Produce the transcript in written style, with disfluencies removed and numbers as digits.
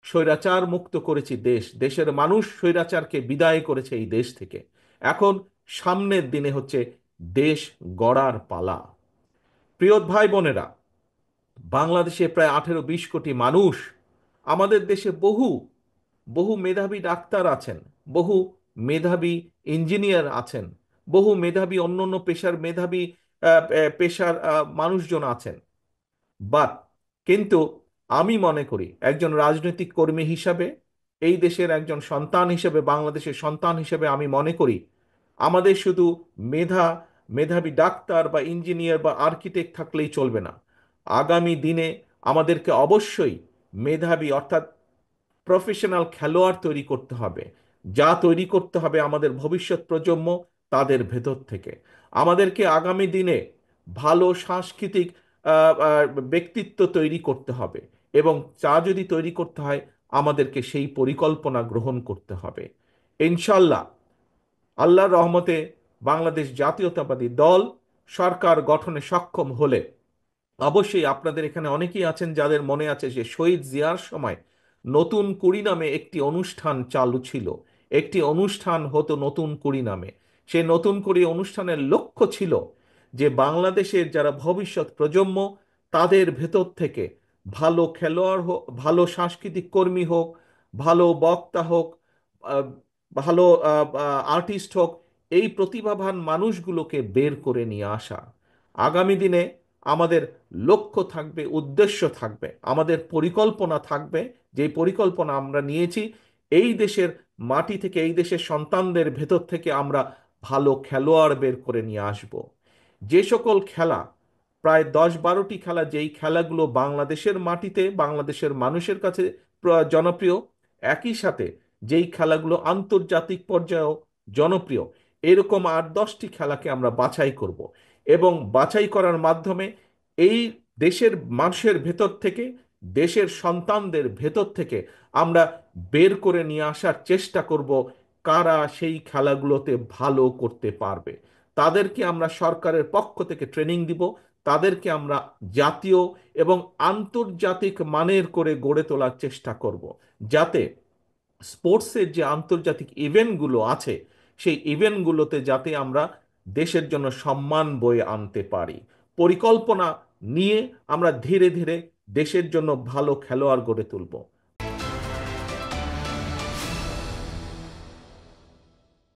স্বৈরাচার মুক্ত করেছি দেশ, দেশের মানুষ স্বৈরাচারকে বিদায় করেছে এই দেশ থেকে। এখন সামনের দিনে হচ্ছে দেশ গড়ার পালা। প্রিয় ভাই বোনেরা, বাংলাদেশে প্রায় 18-20 কোটি মানুষ। আমাদের দেশে বহু বহু মেধাবী ডাক্তার আছেন, বহু মেধাবী ইঞ্জিনিয়ার আছেন, বহু মেধাবী অন্য অন্য পেশার মেধাবী পেশার মানুষজন আছেন। বাট কিন্তু আমি মনে করি একজন রাজনৈতিক কর্মী হিসাবে, এই দেশের একজন সন্তান হিসেবে, বাংলাদেশের সন্তান হিসেবে আমি মনে করি আমাদের শুধু মেধা মেধাবী ডাক্তার বা ইঞ্জিনিয়ার বা আর্কিটেক্ট থাকলেই চলবে না। আগামী দিনে আমাদেরকে অবশ্যই মেধাবী অর্থাৎ প্রফেশনাল খেলোয়াড় তৈরি করতে হবে। যা তৈরি করতে হবে আমাদের ভবিষ্যৎ প্রজন্ম, তাদের ভেতর থেকে। আমাদেরকে আগামী দিনে ভালো সাংস্কৃতিক ব্যক্তিত্ব তৈরি করতে হবে, এবং চা যদি তৈরি করতে হয় আমাদেরকে সেই পরিকল্পনা গ্রহণ করতে হবে। ইনশাল্লাহ, আল্লাহর রহমতে বাংলাদেশ জাতীয়তাবাদী দল সরকার গঠনে সক্ষম হলে অবশ্যই আপনাদের এখানে অনেকেই আছেন যাদের মনে আছে যে শহীদ জিয়ার সময় নতুন কুড়ি নামে একটি অনুষ্ঠান চালু ছিল। একটি অনুষ্ঠান হতো নতুন কুড়ি নামে। সেই নতুন কুড়ি অনুষ্ঠানের লক্ষ্য ছিল যে বাংলাদেশের যারা ভবিষ্যৎ প্রজন্ম, তাদের ভেতর থেকে ভালো খেলোয়াড় হোক, ভালো সাংস্কৃতিক কর্মী হোক, ভালো বক্তা হোক, আহ, ভালো আর্টিস্ট হোক, এই প্রতিভাবান মানুষগুলোকে বের করে নিয়ে আসা। আগামী দিনে আমাদের লক্ষ্য থাকবে, উদ্দেশ্য থাকবে, আমাদের পরিকল্পনা থাকবে। যে পরিকল্পনা আমরা নিয়েছি, এই দেশের মাটি থেকে, এই দেশের সন্তানদের ভেতর থেকে আমরা ভালো খেলোয়াড় বের করে নিয়ে আসব। যে সকল খেলা, প্রায় 10-12টি খেলা, যেই খেলাগুলো বাংলাদেশের মাটিতে বাংলাদেশের মানুষের কাছে জনপ্রিয়, একই সাথে যেই খেলাগুলো আন্তর্জাতিক পর্যায়েও জনপ্রিয়, এরকম 8-10টি খেলাকে আমরা বাছাই করব। এবং বাছাই করার মাধ্যমে এই দেশের মানুষের ভেতর থেকে, দেশের সন্তানদের ভেতর থেকে আমরা বের করে নিয়ে আসার চেষ্টা করব কারা সেই খেলাগুলোতে ভালো করতে পারবে। তাদেরকে আমরা সরকারের পক্ষ থেকে ট্রেনিং দিব, তাদেরকে আমরা জাতীয় এবং আন্তর্জাতিক মানের করে গড়ে তোলার চেষ্টা করব, যাতে স্পোর্টসের যে আন্তর্জাতিক ইভেন্টগুলো আছে, সেই ইভেন্টগুলোতে যাতে আমরা দেশের জন্য সম্মান বয়ে আনতে পারি। পরিকল্পনা নিয়ে আমরা ধীরে ধীরে দেশের জন্য ভালো খেলোয়াড় গড়ে তুলব।